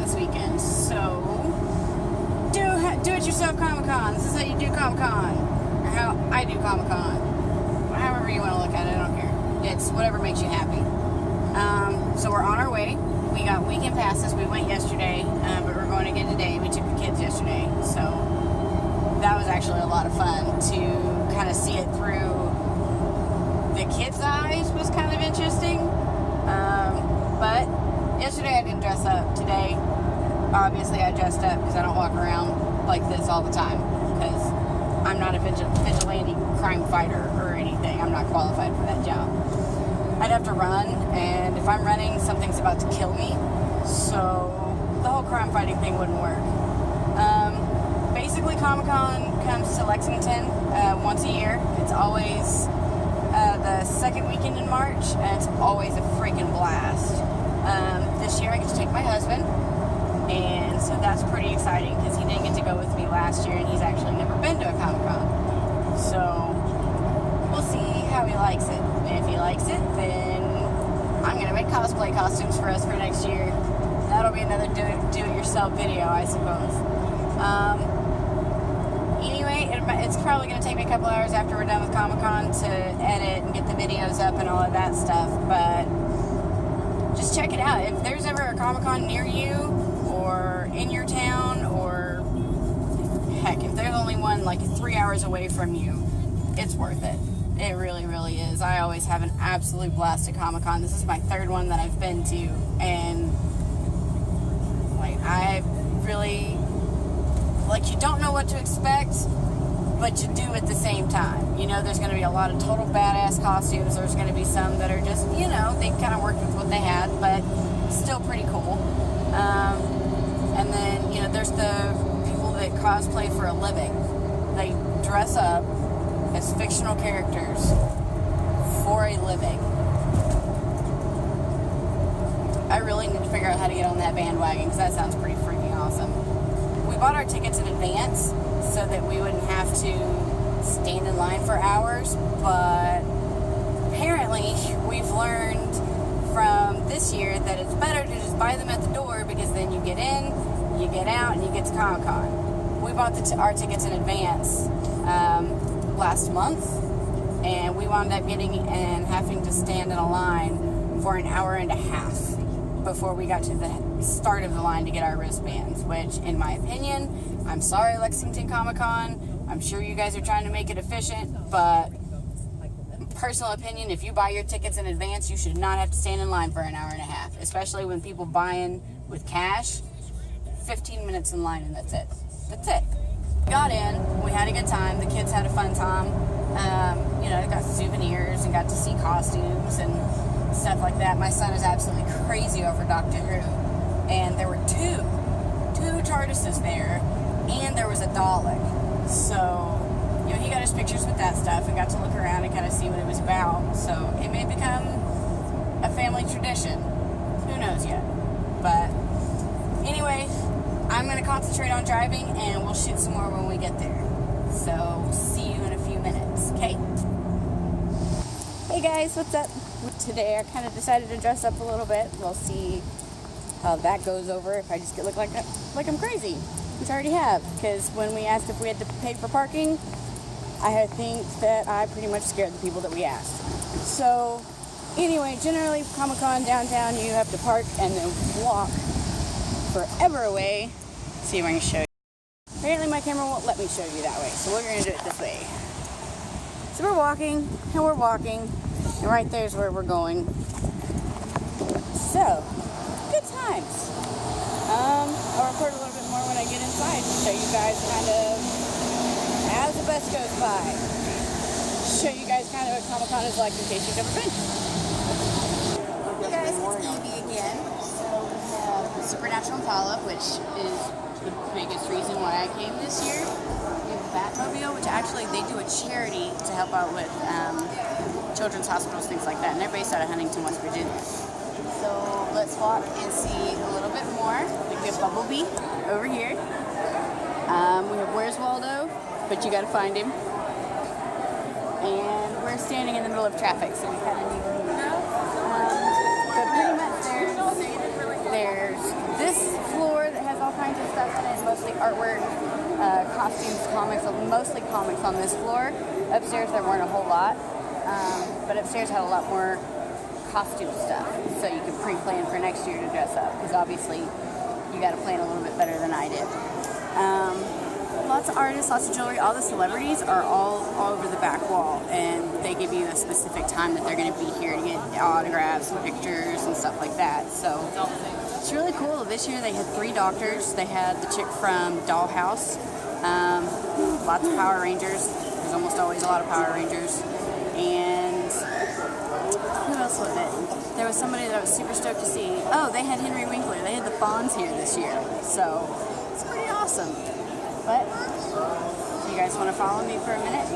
this weekend. So, do it yourself Comic-Con. This is how you do Comic-Con. Or how I do Comic-Con. However you want to look at it, I don't care. It's whatever makes you happy. So we're on our way. We got weekend passes. We went yesterday, but we're going again today. We took the kids yesterday. So that was actually a lot of fun to kind of see it through the kids' eyes. Was kind of interesting. But yesterday I didn't dress up. Today, obviously I dressed up because I don't walk around like this all the time because I'm not a vigilante crime fighter or anything. I'm not qualified for that job. I'd have to run, and if I'm running, something's about to kill me. So the whole crime fighting thing wouldn't work. Basically, Comic-Con comes to Lexington once a year. It's always the second weekend in March, and it's always a freaking blast. This year I get to take my husband, and so that's pretty exciting because he didn't get to go with me last year, and he's actually never been to a Comic-Con. So we'll see how he likes it. And if he likes it, then I'm going to make cosplay costumes for us for next year. That'll be another do-it-yourself video, I suppose. Anyway, it's probably going to take me a couple hours after we're done with Comic-Con to edit and get the videos up and all of that stuff, but just check it out. If there's ever a Comic-Con near you or in your town, or heck, if there's only one like 3 hours away from you, it's worth it. It really, really is. I always have an absolute blast at Comic-Con. This is my third one that I've been to, and like I really, like, you don't know what to expect, but you do at the same time. You know, there's going to be a lot of total badass costumes. There's going to be some that are just, you know, they kind of worked with what they had, but still pretty cool. And then, you know, there's the people that cosplay for a living. They dress up as fictional characters for a living. I really need to figure out how to get on that bandwagon because that sounds pretty freaking awesome. We bought our tickets in advance so that we wouldn't have to stand in line for hours, but apparently we've learned from this year that it's better to just buy them at the door because then you get in, you get out, and you get to Comic-Con. We bought our tickets in advance last month, and we wound up getting and having to stand in a line for an hour and a half before we got to the start of the line to get our wristbands, which, in my opinion, I'm sorry, Lexington Comic-Con, I'm sure you guys are trying to make it efficient, but personal opinion, if you buy your tickets in advance, you should not have to stand in line for an hour and a half, especially when people buying with cash. 15 minutes in line and that's it. That's it. Got in, we had a good time, the kids had a fun time, you know, got souvenirs and got to see costumes and stuff like that. My son is absolutely crazy over Doctor Who, and there were two TARDISes there, and there was a Dalek, so, you know, he got his pictures with that stuff and got to look around and kind of see what it was about, so it may become a family tradition, who knows yet, but anyway, I'm going to concentrate on driving, and we'll shoot some more when we get there. So, see you in a few minutes, okay? Hey guys, what's up? Today I kind of decided to dress up a little bit. We'll see how that goes over if I just look like I'm crazy, which I already have, because when we asked if we had to pay for parking, I think that I pretty much scared the people that we asked. So, anyway, generally, Comic-Con downtown, you have to park and then walk forever away. Let's see if I can show you. Apparently my camera won't let me show you that way, so we're going to do it this way. So we're walking, and right there's where we're going. So, good times. I'll record a little bit more when I get inside to show you guys kind of as the bus goes by. Show you guys kind of what Comic-Con is like in case you've never been. Hey guys, it's Evie again. Supernatural Impala, which is the biggest reason why I came this year. We have Batmobile, which actually they do a charity to help out with children's hospitals, things like that, and they're based out of Huntington, West Virginia. So let's walk and see a little bit more. We have Bumblebee over here. We have Where's Waldo, but you gotta find him. And we're standing in the middle of traffic, so we kind of need to move. But pretty much there's this floor costumes, comics, mostly comics on this floor. Upstairs there weren't a whole lot, but upstairs had a lot more costume stuff, so you could pre-plan for next year to dress up, because obviously you got to plan a little bit better than I did. Lots of artists, lots of jewelry. All the celebrities are all over the back wall, and they give you a specific time that they're going to be here to get autographs and pictures and stuff like that. So it's really cool. This year they had 3 doctors. They had the chick from Dollhouse, lots of Power Rangers. There's almost always a lot of Power Rangers. And who else was it? There was somebody that I was super stoked to see. Oh, they had Henry Winkler. They had the Fonz here this year. So it's pretty awesome. But if you guys want to follow me for a minute, and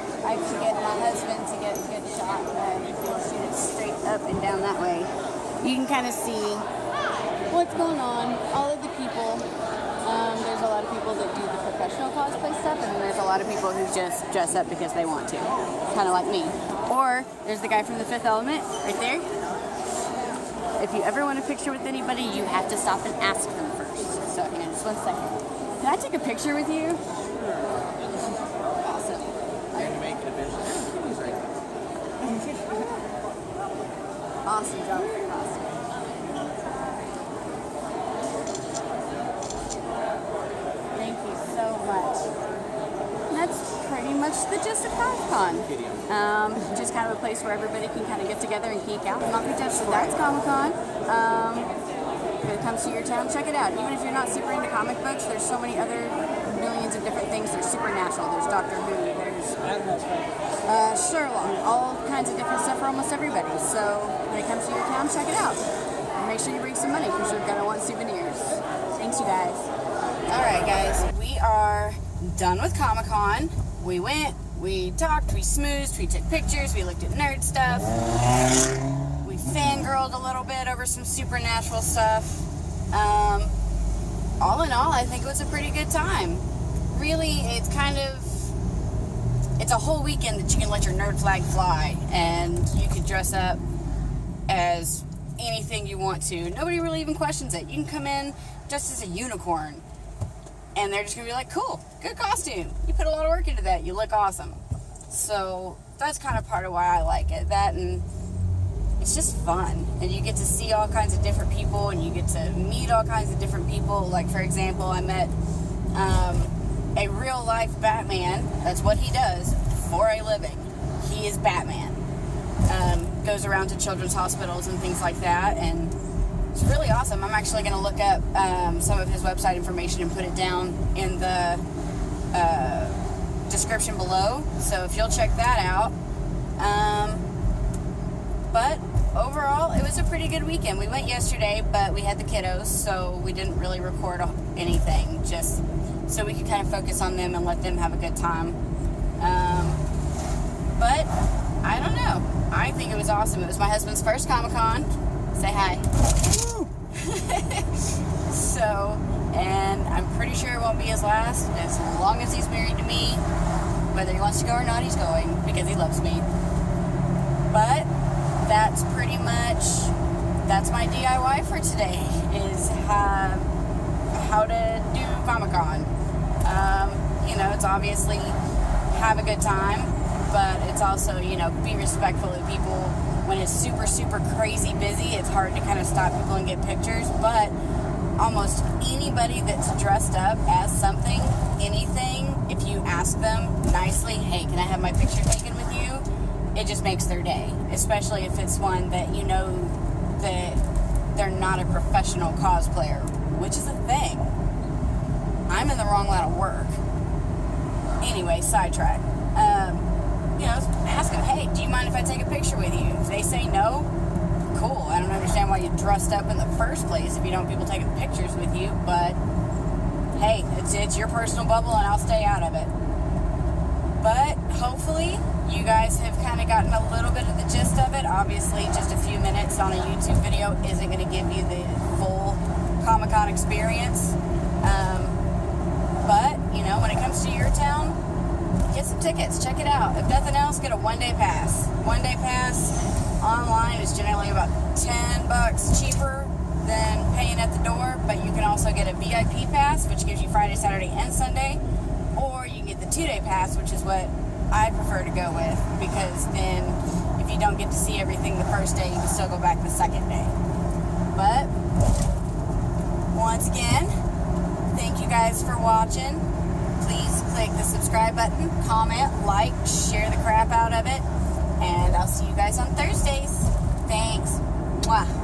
if I can get my husband to get a good shot, if he'll shoot it straight up and down that way, you can kind of see what's going on, all of the people. There's a lot of people that do the professional cosplay stuff, and then there's a lot of people who just dress up because they want to, kind of like me. Or there's the guy from The Fifth Element right there. If you ever want a picture with anybody, you have to stop and ask them first. So, hang on just one second. Can I take a picture with you? Awesome. Awesome job with your costume. Thank you so much. And that's pretty much the gist of Comic-Con. Just kind of a place where everybody can kind of get together and geek out and not be judged. So that's Comic-Con. If it comes to your town, check it out. Even if you're not super into comic books, there's so many other millions of different things. There's Supernatural, there's Doctor Who, there's Sherlock, all kinds of different stuff for almost everybody. So when it comes to your town, check it out. And make sure you bring some money because you're going to want souvenirs. Thanks, you guys. Alright, guys. We are done with Comic-Con. We went, we talked, we smoozed, we took pictures, we looked at nerd stuff. We fangirled a little bit over some Supernatural stuff. All in all, I think it was a pretty good time. Really, it's a whole weekend that you can let your nerd flag fly, and you can dress up as anything you want to. Nobody really even questions it. You can come in just as a unicorn, and they're just gonna be like, cool, good costume. You put a lot of work into that. You look awesome. So that's kind of part of why I like it. That, and it's just fun. And you get to see all kinds of different people, and you get to meet all kinds of different people. Like, for example, I met a real life Batman. That's what he does for a living. He is Batman. Goes around to children's hospitals and things like that, and it's really awesome. I'm actually going to look up some of his website information and put it down in the description below, so if you'll check that out. But overall, it was a pretty good weekend. We went yesterday, but we had the kiddos, so we didn't really record anything, just so we could kind of focus on them and let them have a good time. But I don't know. I think it was awesome. It was my husband's first Comic-Con. Say hi. So, and I'm pretty sure it won't be his last, as long as he's married to me. Whether he wants to go or not, he's going, because he loves me. But that's pretty much, that's my DIY for today, is how to do Comic-Con. You know, it's obviously have a good time, but it's also, you know, be respectful of people. When it's super, super crazy busy, it's hard to kind of stop people and get pictures, but almost anybody that's dressed up as something, anything, if you ask them nicely, hey, can I have my picture taken with you? It just makes their day, especially if it's one that you know that they're not a professional cosplayer, which is a thing. I'm in the wrong line of work. Anyway, sidetrack. You know, ask them, hey, do you mind if I take a picture with you? If they say no, cool. I don't understand why you dressed up in the first place if you don't want people taking pictures with you, but hey, it's your personal bubble and I'll stay out of it. But hopefully you guys have kind of gotten a little bit of the gist of it. Obviously, just a few minutes on a YouTube video isn't going to give you the full Comic-Con experience. But, you know, when it comes to your town, get some tickets. Check it out. If nothing else, get a one-day pass. One-day pass online is generally about $10 cheaper than paying in at the door, but you can also get a VIP pass, which gives you Friday, Saturday, and Sunday, or you can get the 2-day pass, which is what I prefer to go with, because then if you don't get to see everything the first day, you can still go back the second day. But once again, thank you guys for watching. Please click the subscribe button, comment, like, share the crap out of it, and I'll see you guys on Thursdays. Thanks. Mwah.